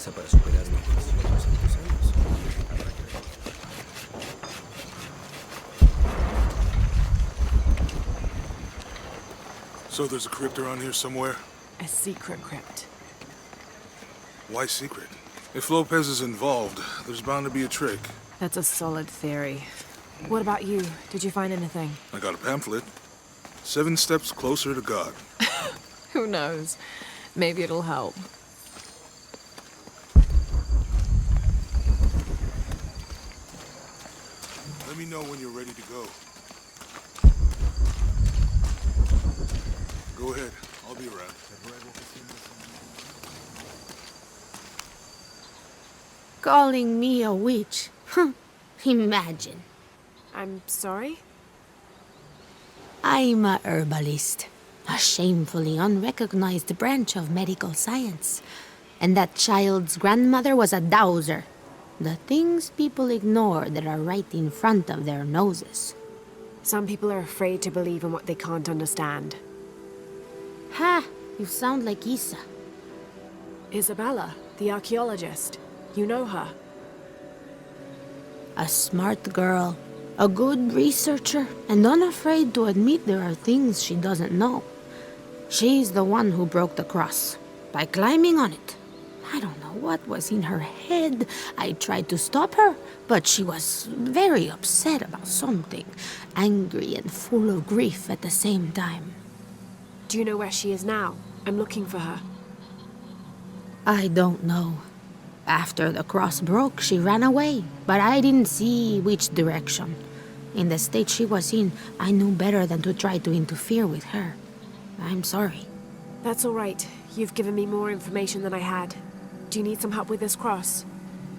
prisa para superarlo. Los santos años. Habrá que ver. So there's a crypt around here somewhere? A secret crypt. Why secret? If Lopez is involved, there's bound to be a trick. That's a solid theory. What about you? Did you find anything? I got a pamphlet. 7 Steps Closer to God. Who knows? Maybe it'll help. Let me know when you're ready to go. Go ahead. I'll be around. Calling me a witch? Imagine. I'm sorry? I'm a herbalist, a shamefully unrecognized branch of medical science. And that child's grandmother was a dowser. The things people ignore that are right in front of their noses. Some people are afraid to believe in what they can't understand. Ha! You sound like Isa. Isabella, the archaeologist. You know her. A smart girl, a good researcher, and unafraid to admit there are things she doesn't know. She's the one who broke the cross, by climbing on it. I don't know what was in her head. I tried to stop her, but she was very upset about something, angry and full of grief at the same time. Do you know where she is now? I'm looking for her. I don't know. After the cross broke, she ran away, but I didn't see which direction. In the state she was in, I knew better than to try to interfere with her. I'm sorry. That's all right. You've given me more information than I had. Do you need some help with this cross?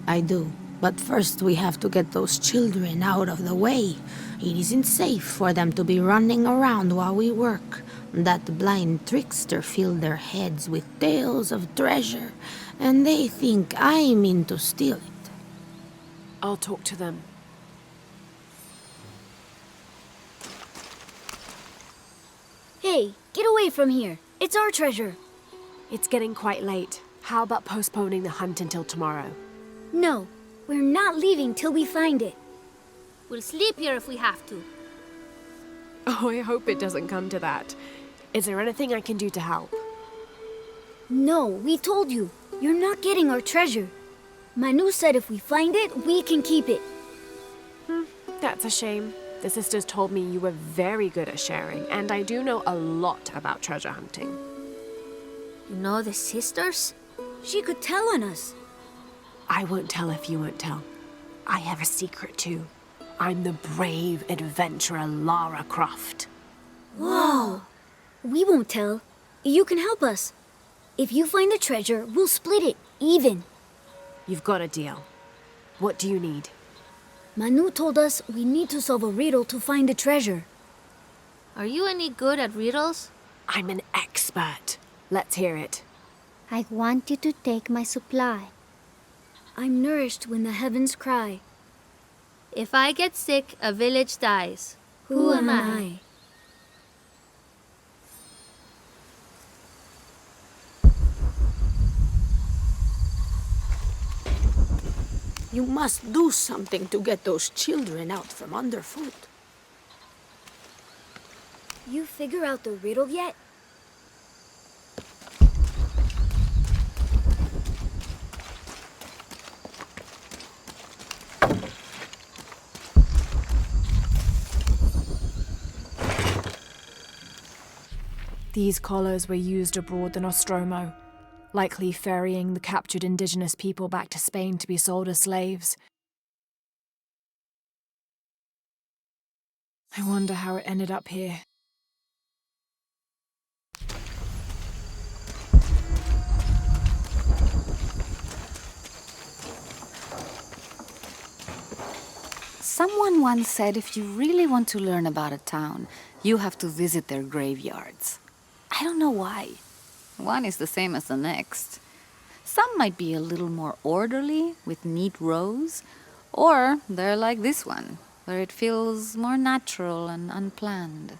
I do. But first we have to get those children out of the way. It isn't safe for them to be running around while we work. That blind trickster filled their heads with tales of treasure, and they think I mean to steal it. I'll talk to them. Hey, get away from here. It's our treasure. It's getting quite late. How about postponing the hunt until tomorrow? No, we're not leaving till we find it. We'll sleep here if we have to. Oh, I hope it doesn't come to that. Is there anything I can do to help? No, we told you. You're not getting our treasure. Manu said if we find it, we can keep it. That's a shame. The sisters told me you were very good at sharing, and I do know a lot about treasure hunting. You know the sisters? She could tell on us. I won't tell if you won't tell. I have a secret too. I'm the brave adventurer Lara Croft. Whoa! We won't tell. You can help us. If you find the treasure, we'll split it, even. You've got a deal. What do you need? Manu told us we need to solve a riddle to find the treasure. Are you any good at riddles? I'm an expert. Let's hear it. I want you to take my supply. I'm nourished when the heavens cry. If I get sick, a village dies. Who am I? You must do something to get those children out from underfoot. You figure out the riddle yet? These collars were used abroad in Nostromo, likely ferrying the captured indigenous people back to Spain to be sold as slaves. I wonder how it ended up here. Someone once said if you really want to learn about a town, you have to visit their graveyards. I don't know why. One is the same as the next. Some might be a little more orderly, with neat rows, or they're like this one, where it feels more natural and unplanned.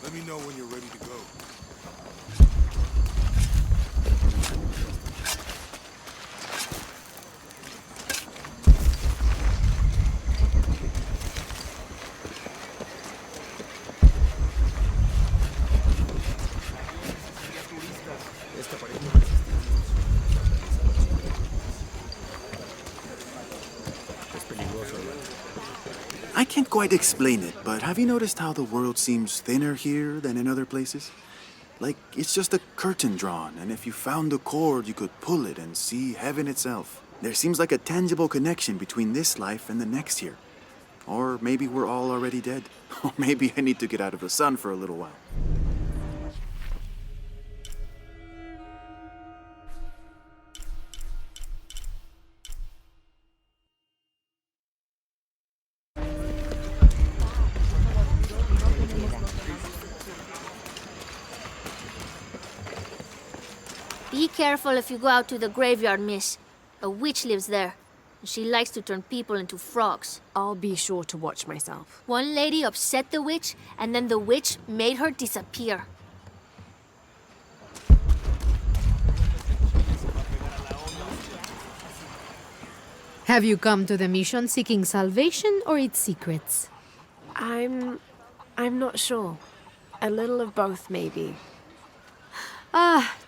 Let me know when you're ready to go. I can't quite explain it, but have you noticed how the world seems thinner here than in other places? Like it's just a curtain drawn, and if you found a cord, you could pull it and see heaven itself. There seems like a tangible connection between this life and the next here. Or maybe we're all already dead. Or maybe I need to get out of the sun for a little while. Be careful if you go out to the graveyard, miss. A witch lives there. And she likes to turn people into frogs. I'll be sure to watch myself. One lady upset the witch, and then the witch made her disappear. Have you come to the mission seeking salvation or its secrets? I'm not sure. A little of both, maybe.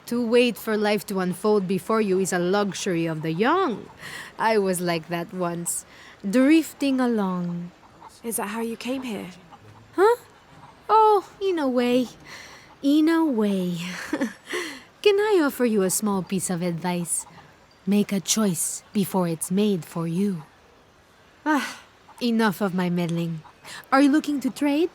To wait for life to unfold before you is a luxury of the young. I was like that once, drifting along. Is that how you came here? Huh? Oh, in a way. In a way. Can I offer you a small piece of advice? Make a choice before it's made for you. Enough of my meddling. Are you looking to trade?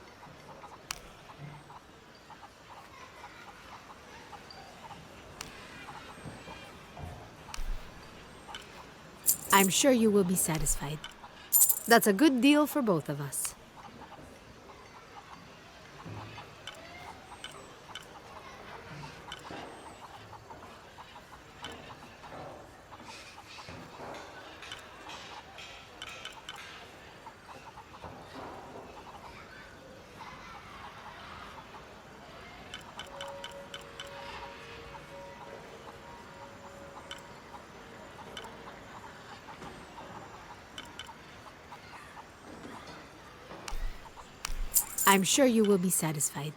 I'm sure you will be satisfied. That's a good deal for both of us. I'm sure you will be satisfied.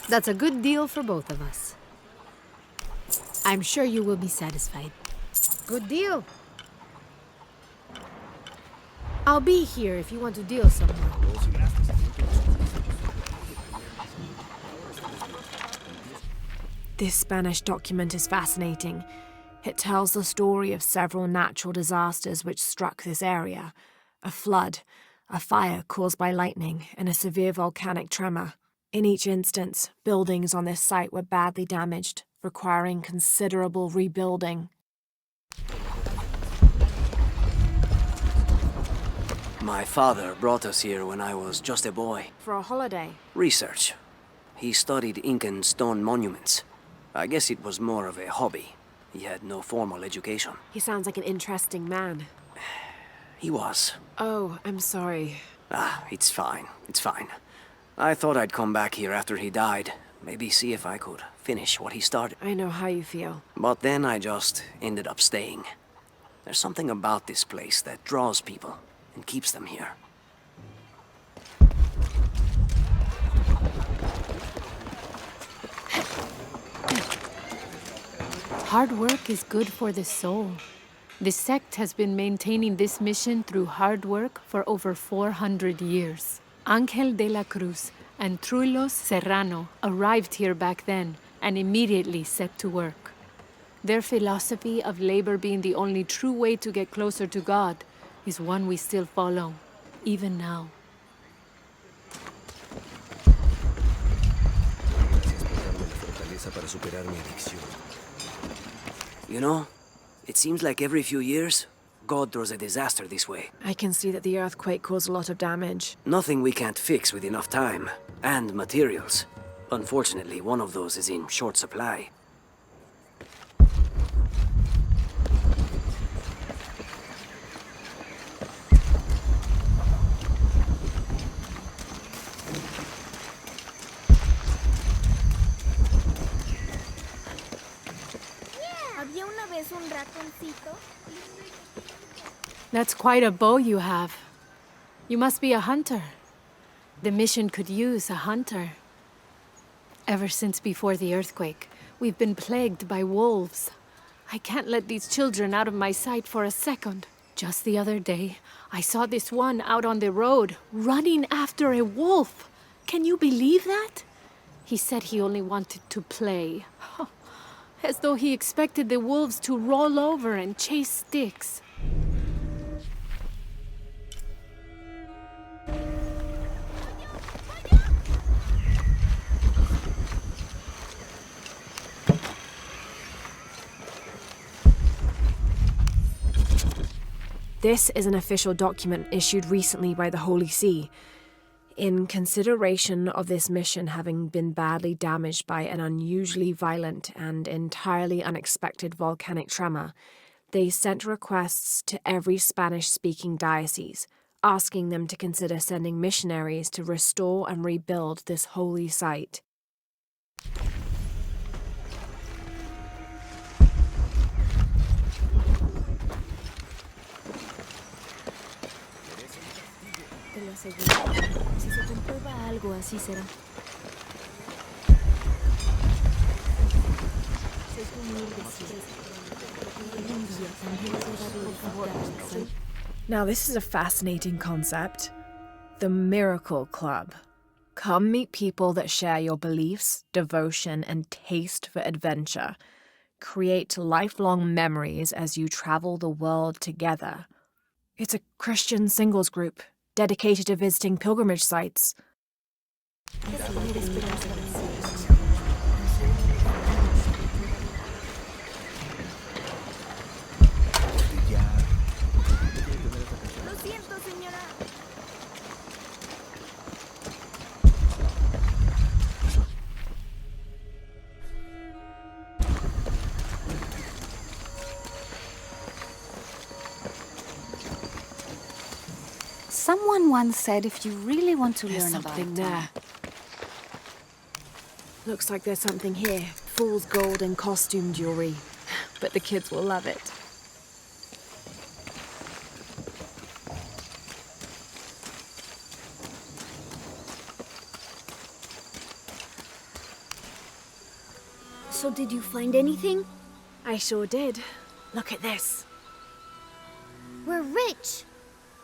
That's a good deal for both of us. I'm sure you will be satisfied. Good deal. I'll be here if you want to deal some more. This Spanish document is fascinating. It tells the story of several natural disasters which struck this area. A flood, a fire caused by lightning, and a severe volcanic tremor. In each instance, buildings on this site were badly damaged, requiring considerable rebuilding. My father brought us here when I was just a boy. For a holiday. Research. He studied Incan stone monuments. I guess it was more of a hobby. He had no formal education. He sounds like an interesting man. He was. Oh, I'm sorry. It's fine. It's fine. I thought I'd come back here after he died. Maybe see if I could finish what he started. I know how you feel. But then I just ended up staying. There's something about this place that draws people and keeps them here. Hard work is good for the soul. The sect has been maintaining this mission through hard work for over 400 years. Ángel de la Cruz and Truilos Serrano arrived here back then and immediately set to work. Their philosophy of labor being the only true way to get closer to God is one we still follow, even now. You know, it seems like every few years, God throws a disaster this way. I can see that the earthquake caused a lot of damage. Nothing we can't fix with enough time. And materials. Unfortunately, one of those is in short supply. Había una vez un ratoncito. That's quite a bow you have. You must be a hunter. The mission could use a hunter. Ever since before the earthquake, we've been plagued by wolves. I can't let these children out of my sight for a second. Just the other day, I saw this one out on the road, running after a wolf. Can you believe that? He said he only wanted to play. As though he expected the wolves to roll over and chase sticks. This is an official document issued recently by the Holy See. In consideration of this mission having been badly damaged by an unusually violent and entirely unexpected volcanic tremor, they sent requests to every Spanish-speaking diocese, asking them to consider sending missionaries to restore and rebuild this holy site. Te lo aseguro. Si se comprueba algo, así será. Now, this is a fascinating concept. The Miracle Club. Come meet people that share your beliefs, devotion, and taste for adventure. Create lifelong memories as you travel the world together. It's a Christian singles group dedicated to visiting pilgrimage sites. Lo siento, señora. Someone once said if you really want to There's learn about something town, there. Looks like there's something here. Fool's gold and costume jewelry. But the kids will love it. So did you find anything? I sure did. Look at this. We're rich.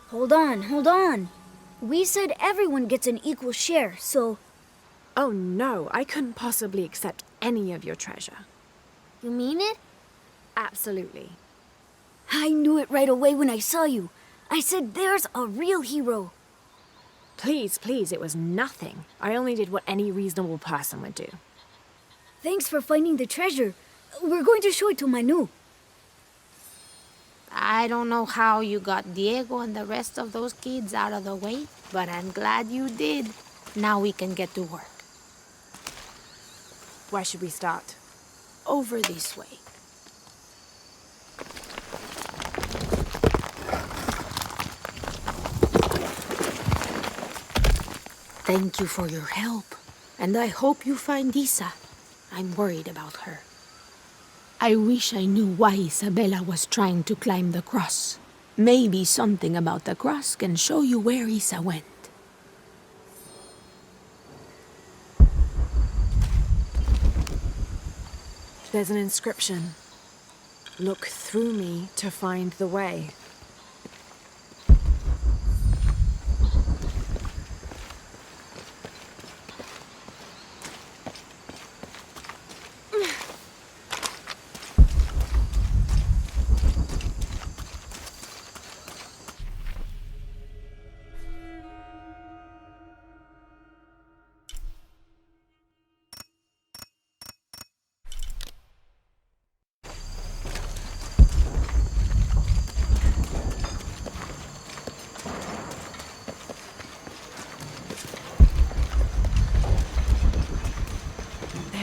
Hold on, hold on. We said everyone gets an equal share, so... Oh no, I couldn't possibly accept any of your treasure. You mean it? Absolutely. I knew it right away when I saw you. I said there's a real hero. Please, please, it was nothing. I only did what any reasonable person would do. Thanks for finding the treasure. We're going to show it to Manu. I don't know how you got Diego and the rest of those kids out of the way, but I'm glad you did. Now we can get to work. Where should we start? Over this way. Thank you for your help, and I hope you find Isa. I'm worried about her. I wish I knew why Isabella was trying to climb the cross. Maybe something about the cross can show you where Isa went. There's an inscription. Look through me to find the way.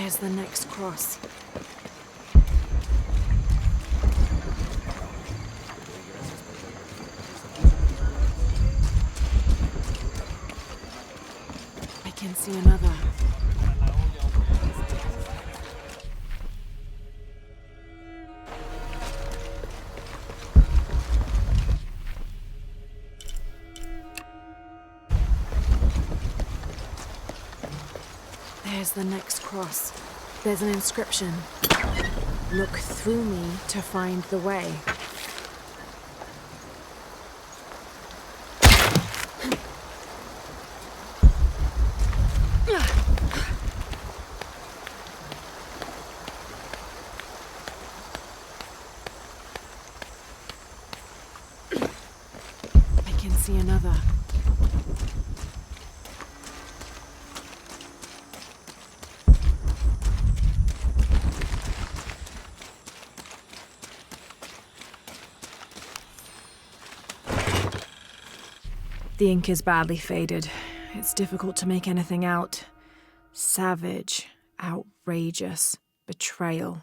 There's the next cross. I can see another. There's the next cross. There's an inscription. Look through me to find the way. I can see another. The ink is badly faded. It's difficult to make anything out. Savage, outrageous, betrayal.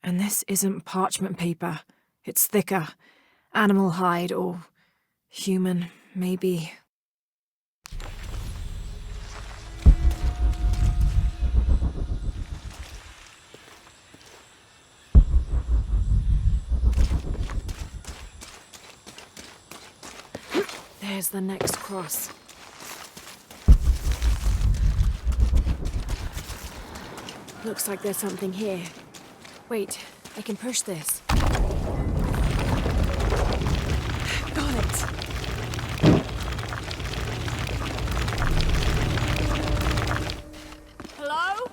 And this isn't parchment paper. It's thicker. Animal hide or human, maybe. There's the next cross. Looks like there's something here. Wait, I can push this. Got it! Hello?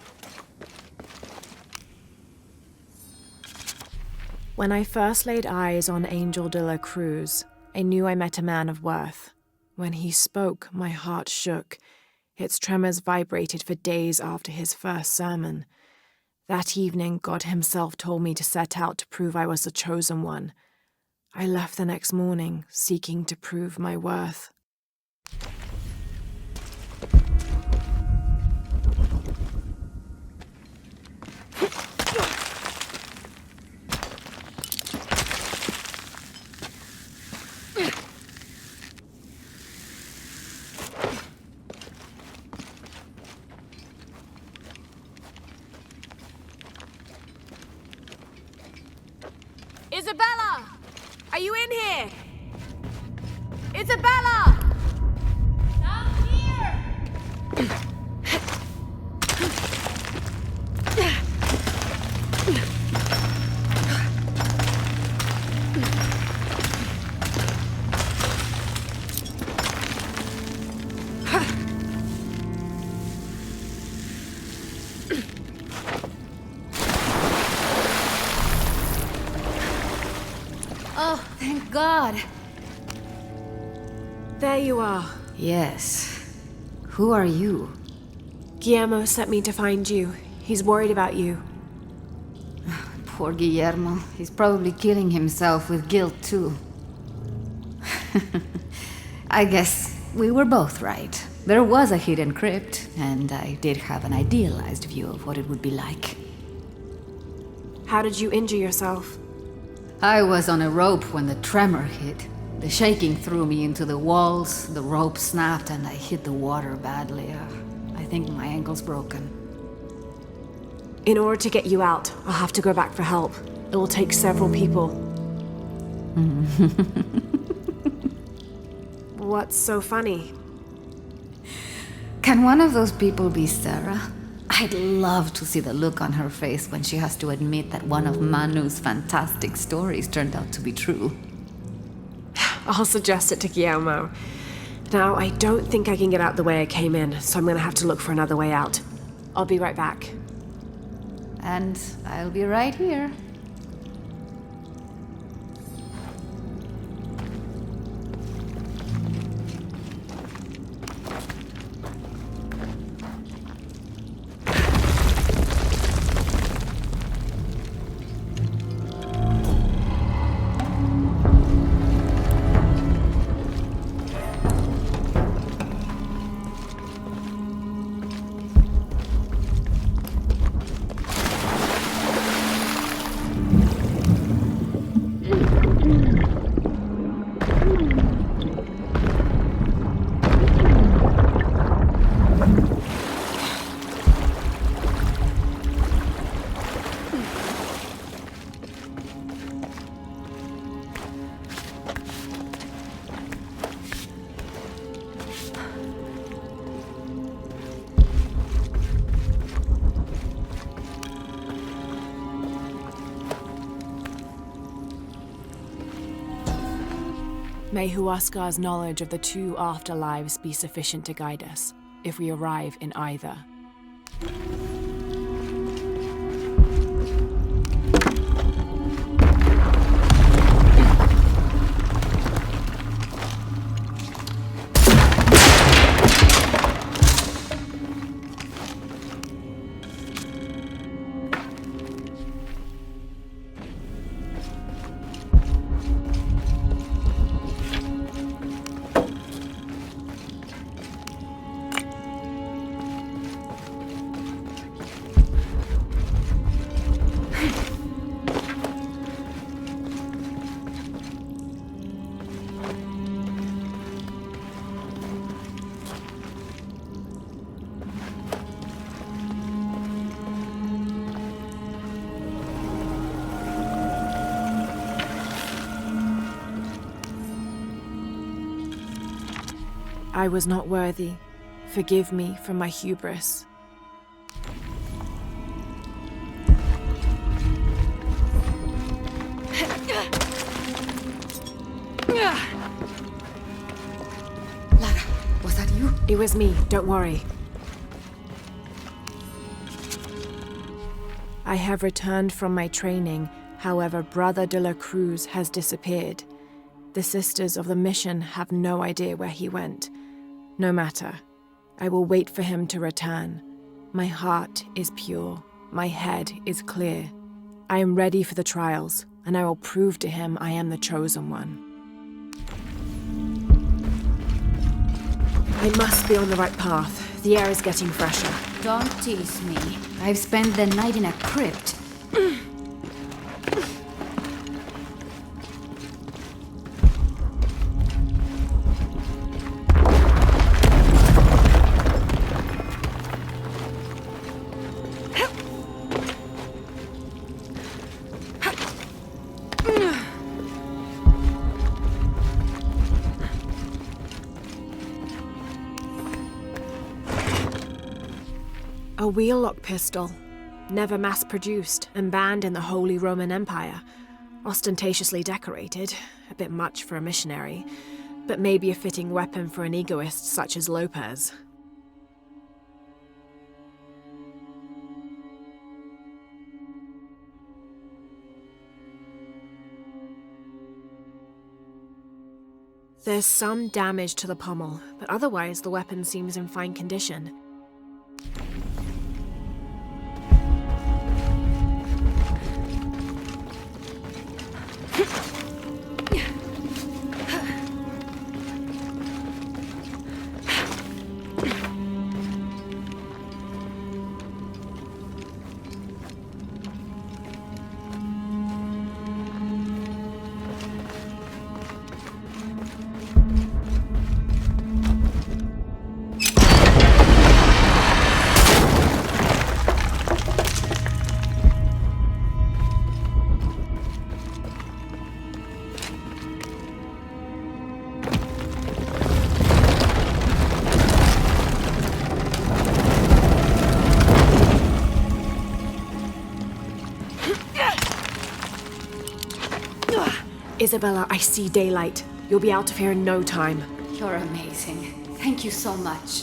When I first laid eyes on Angel de la Cruz, I knew I met a man of worth. When he spoke, my heart shook. Its tremors vibrated for days after his first sermon. That evening, God himself told me to set out to prove I was the chosen one. I left the next morning, seeking to prove my worth. Isabella! Are you in here? Isabella! I'm here! Oh, thank God. There you are. Yes. Who are you? Guillermo sent me to find you. He's worried about you. Poor Guillermo. He's probably killing himself with guilt, too. I guess we were both right. There was a hidden crypt, and I did have an idealized view of what it would be like. How did you injure yourself? I was on a rope when the tremor hit. The shaking threw me into the walls, the rope snapped, and I hit the water badly. I think my ankle's broken. In order to get you out, I'll have to go back for help. It will take several people. What's so funny? Can one of those people be Sarah? I'd love to see the look on her face when she has to admit that one of Manu's fantastic stories turned out to be true. I'll suggest it to Guillermo. Now, I don't think I can get out the way I came in, so I'm gonna have to look for another way out. I'll be right back. And I'll be right here. May Huascar's knowledge of the two afterlives be sufficient to guide us, if we arrive in either. I was not worthy. Forgive me for my hubris. Lara, was that you? It was me, don't worry. I have returned from my training, however, Brother de la Cruz has disappeared. The Sisters of the Mission have no idea where he went. No matter. I will wait for him to return. My heart is pure. My head is clear. I am ready for the trials, and I will prove to him I am the chosen one. I must be on the right path. The air is getting fresher. Don't tease me. I've spent the night in a crypt. A wheel-lock pistol, never mass-produced and banned in the Holy Roman Empire. Ostentatiously decorated, a bit much for a missionary, but maybe a fitting weapon for an egoist such as Lopez. There's some damage to the pommel, but otherwise the weapon seems in fine condition. Isabella, I see daylight. You'll be out of here in no time. You're amazing. Thank you so much.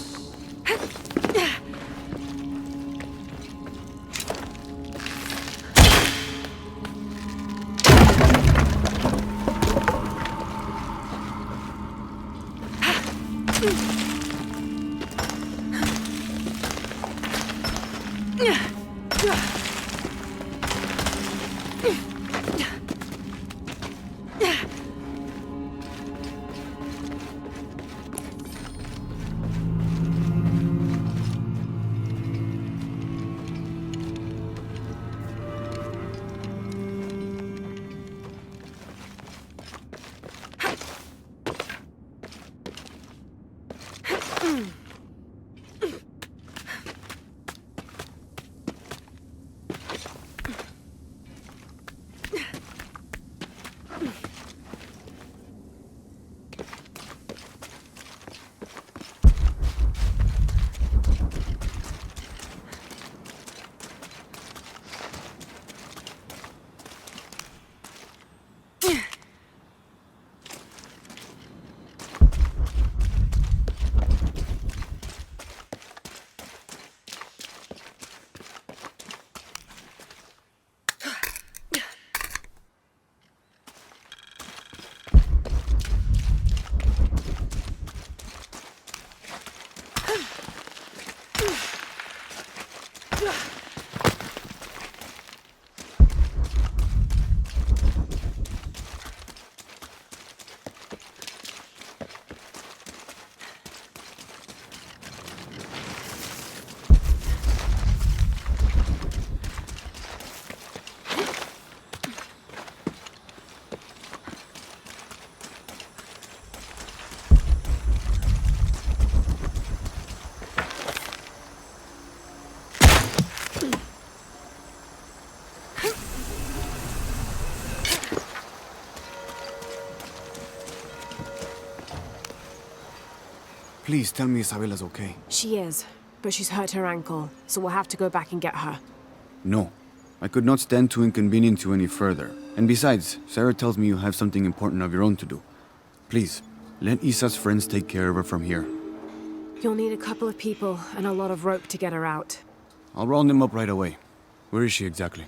Please tell me Isabella's okay. She is, but she's hurt her ankle, so we'll have to go back and get her. No. I could not stand to inconvenience you any further. And besides, Sarah tells me you have something important of your own to do. Please, let Isa's friends take care of her from here. You'll need a couple of people and a lot of rope to get her out. I'll round them up right away. Where is she exactly?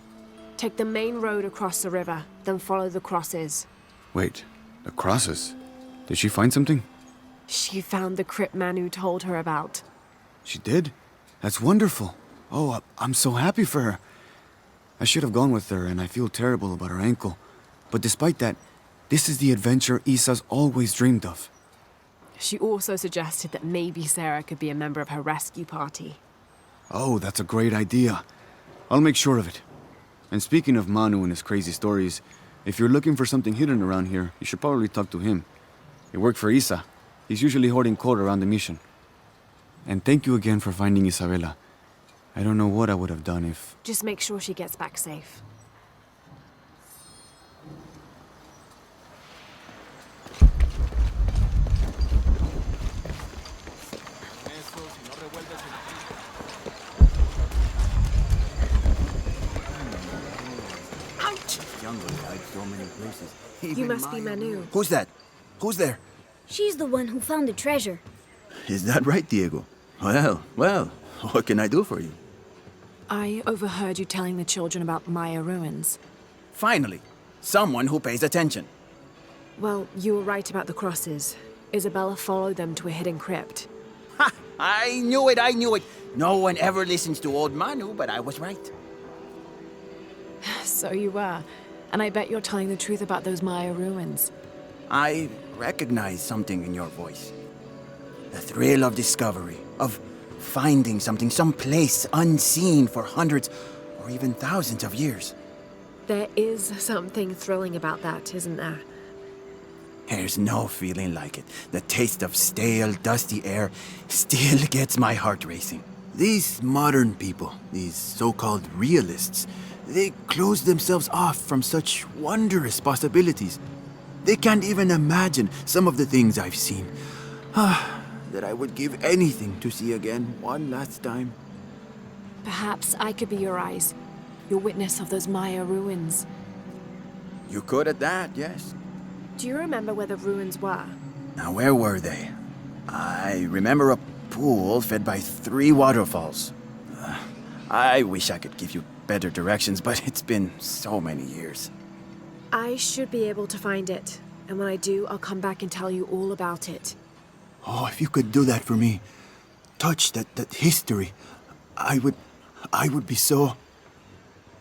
Take the main road across the river, then follow the crosses. Wait, the crosses? Did she find something? She found the crypt Manu told her about. She did? That's wonderful. Oh, I'm so happy for her. I should have gone with her, and I feel terrible about her ankle. But despite that, this is the adventure Isa's always dreamed of. She also suggested that maybe Sarah could be a member of her rescue party. Oh, that's a great idea. I'll make sure of it. And speaking of Manu and his crazy stories, if you're looking for something hidden around here, you should probably talk to him. He worked for Isa. He's usually hoarding coal around the mission. And thank you again for finding Isabella. I don't know what I would have done if... Just make sure she gets back safe. You must be Manu. Who's that? Who's there? She's the one who found the treasure. Is that right, Diego? Well, what can I do for you? I overheard you telling the children about Maya ruins. Finally, someone who pays attention. Well, you were right about the crosses. Isabella followed them to a hidden crypt. Ha! I knew it! No one ever listens to old Manu, but I was right. So you were. And I bet you're telling the truth about those Maya ruins. I recognize something in your voice. The thrill of discovery, of finding something someplace unseen for hundreds or even thousands of years. There is something thrilling about that, isn't there? There's no feeling like it. The taste of stale, dusty air still gets my heart racing. These modern people, these so-called realists, they close themselves off from such wondrous possibilities. They can't even imagine some of the things I've seen. That I would give anything to see again one last time. Perhaps I could be your eyes, your witness of those Maya ruins. You could at that, yes. Do you remember where the ruins were? Now, where were they? I remember a pool fed by 3 waterfalls. I wish I could give you better directions, but it's been so many years. I should be able to find it. And when I do, I'll come back and tell you all about it. Oh, if you could do that for me. Touch that history. I would be so...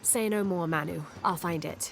Say no more, Manu. I'll find it.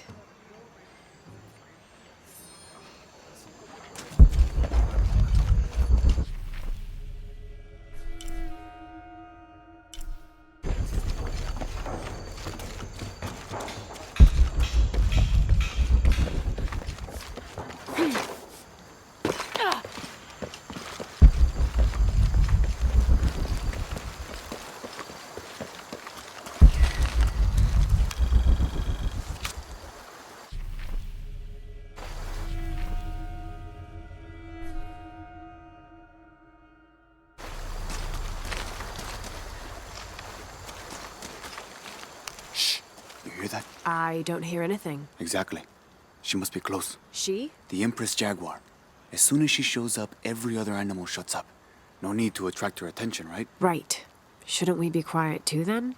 You hear that? I don't hear anything. Exactly. She must be close. She? The Empress Jaguar. As soon as she shows up, every other animal shuts up. No need to attract her attention, right? Right. Shouldn't we be quiet too, then?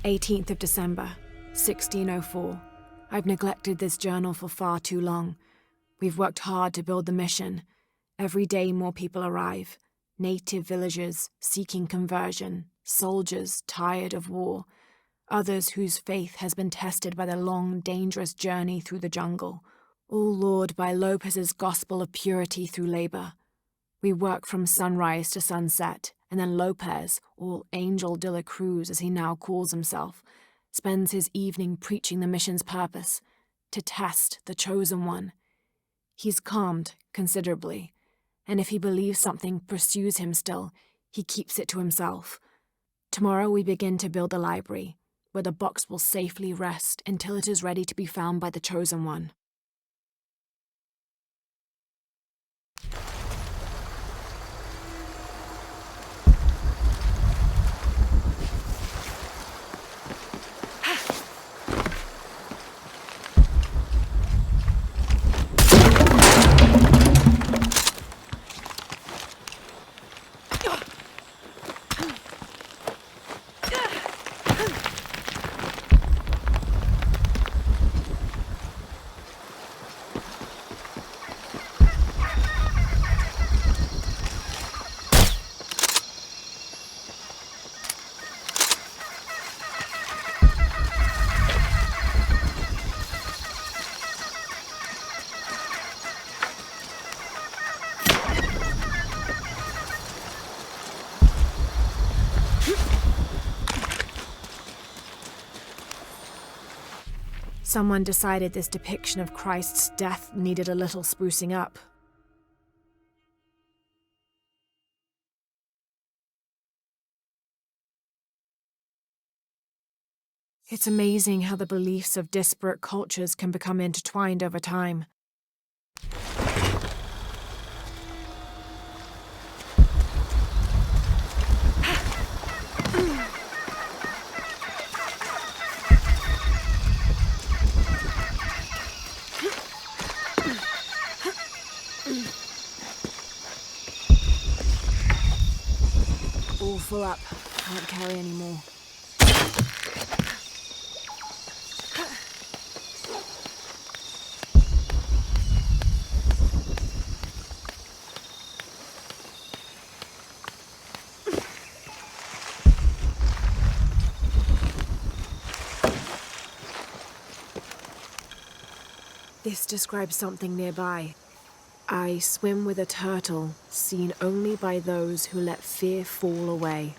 "18th of December, 1604. I've neglected this journal for far too long. We've worked hard to build the mission. Every day more people arrive. Native villagers seeking conversion, soldiers tired of war, others whose faith has been tested by the long, dangerous journey through the jungle, all lured by Lopez's gospel of purity through labor. We work from sunrise to sunset, and then Lopez, or Angel de la Cruz as he now calls himself, spends his evening preaching the mission's purpose, to test the chosen one. He's calmed considerably, and if he believes something pursues him still, he keeps it to himself. Tomorrow we begin to build the library. where the box will safely rest until it is ready to be found by the Chosen One. Someone decided this depiction of Christ's death needed a little sprucing up. It's amazing how the beliefs of disparate cultures can become intertwined over time. All full up. Can't carry any more. This describes something nearby. I swim with a turtle, seen only by those who let fear fall away.